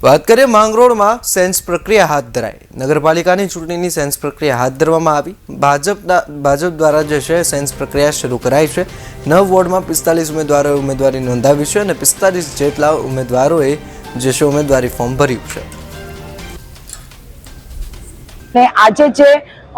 વાત કરીએ માંગરોળમાં સેન્સ પ્રક્રિયા હાથ ધરાઈ। નગરપાલિકાની ચૂંટણીની સેન્સ પ્રક્રિયા હાથ ધરવામાં આવી। ભાજપ દ્વારા જે છે સેન્સ પ્રક્રિયા શરૂ કરાઈ છે। 9 વોર્ડમાં 45 ઉમેદવારોએ ઉમેદવારી નોંધાવી છે અને 45 જેટલા ઉમેદવારોએ જે છે ઉમેદવારી ફોર્મ ભર્યું છે। આજે જે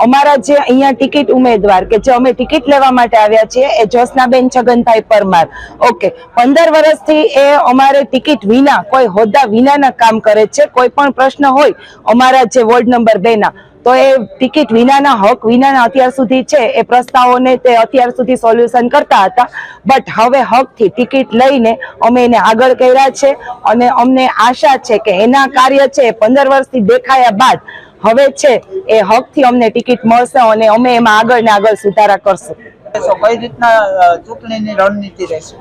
અમારા જે અહીંયા ટિકિટ ઉમેદવાર કે જે અમે ટિકિટ લેવા માટે આવ્યા છીએ એ જ્યોત્સનાબેન છગનભાઈ પરમાર। ઓકે, 15 વર્ષથી એ અમારે ટિકિટ વિના કોઈ હોદ્દા વિનાના કામ કરે છે। કોઈ પણ પ્રશ્ન હોય અમારા જે વોર્ડ નંબર 2 ના તો એ ટિકિટ વિનાના હક વિનાના અત્યાર સુધી છે એ પ્રસ્તાવોને તે અત્યાર સુધી સોલ્યુશન કરતા હતા, બટ હવે હકથી ટિકિટ લઈને અમે એને આગળ કર્યા છે અને અમને આશા છે કે એના કાર્ય છે 15 વર્ષથી દેખાયા બાદ હવે છે એ હકથી અમને ટિકિટ મળશે અને અમે એમાં આગળ ને આગળ સુધારા કરશું। કઈ રીતના ચૂંટણીની રણનીતિ રહેશે?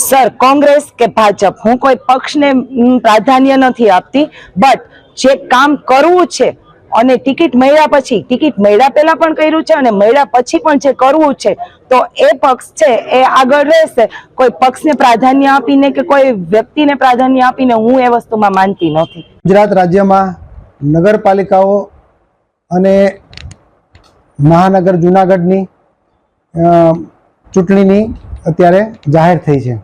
સર, કોંગ્રેસ કે ભાજપ હું કોઈ પક્ષને પ્રાધાન્ય નથી આપતી, બટ જે કામ કરવું છે અને ટિકિટ મળ્યા પછી, ટિકિટ મળ્યા પહેલા પણ કર્યું છે અને મળ્યા પછી પણ જે કરવું છે તો એ પક્ષ છે એ આગળ રહેશે। કોઈ પક્ષને પ્રાધાન્ય આપીને કે કોઈ વ્યક્તિને પ્રાધાન્ય આપીને હું એ વસ્તુમાં માનતી નથી। ગુજરાત રાજ્યમાં નગરપાલિકાઓ અને મહાનગર જૂનાગઢની ચૂંટણીની અત્યારે જાહેર થઈ છે।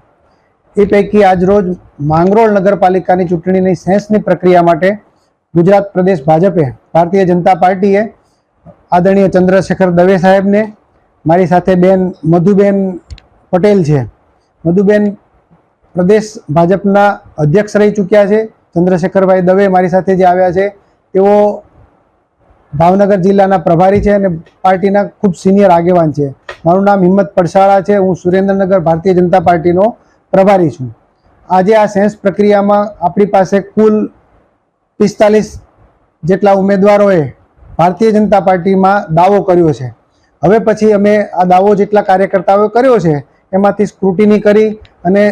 એ પૈકી આજરોજ માંગરોળ નગરપાલિકાની ચૂંટણીની સેન્સની પ્રક્રિયા માટે ગુજરાત પ્રદેશ ભાજપે, ભારતીય જનતા પાર્ટીએ આદરણીય ચંદ્રશેખર દવે સાહેબને, મારી સાથે બેન મધુબેન પટેલ છે, મધુબેન પ્રદેશ ભાજપના અધ્યક્ષ રહી ચૂક્યા છે। ચંદ્રશેખરભાઈ દવે મારી સાથે જે આવ્યા છે તેઓ ભાવનગર જિલ્લાના પ્રભારી છે અને પાર્ટીના ખૂબ સિનિયર આગેવાન છે। મારું નામ હિંમત પડસાળા છે, હું સુરેન્દ્રનગર ભારતીય જનતા પાર્ટીનો પ્રભારી છું। આજે આ સેન્સ પ્રક્રિયામાં આપણી પાસે કુલ 45 જેટલા ઉમેદવારોએ ભારતીય જનતા પાર્ટીમાં દાવો કર્યો છે। હવે પછી અમે આ દાવો જેટલા કાર્યકર્તાઓએ કર્યો છે એમાંથી સ્ક્રુટિની કરી અને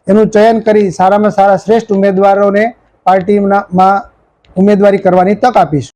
એનું ચયન કરી સારામાં સારા શ્રેષ્ઠ ઉમેદવારોને પાર્ટીમાં ઉમેદવારી કરવાની તક આપીશું।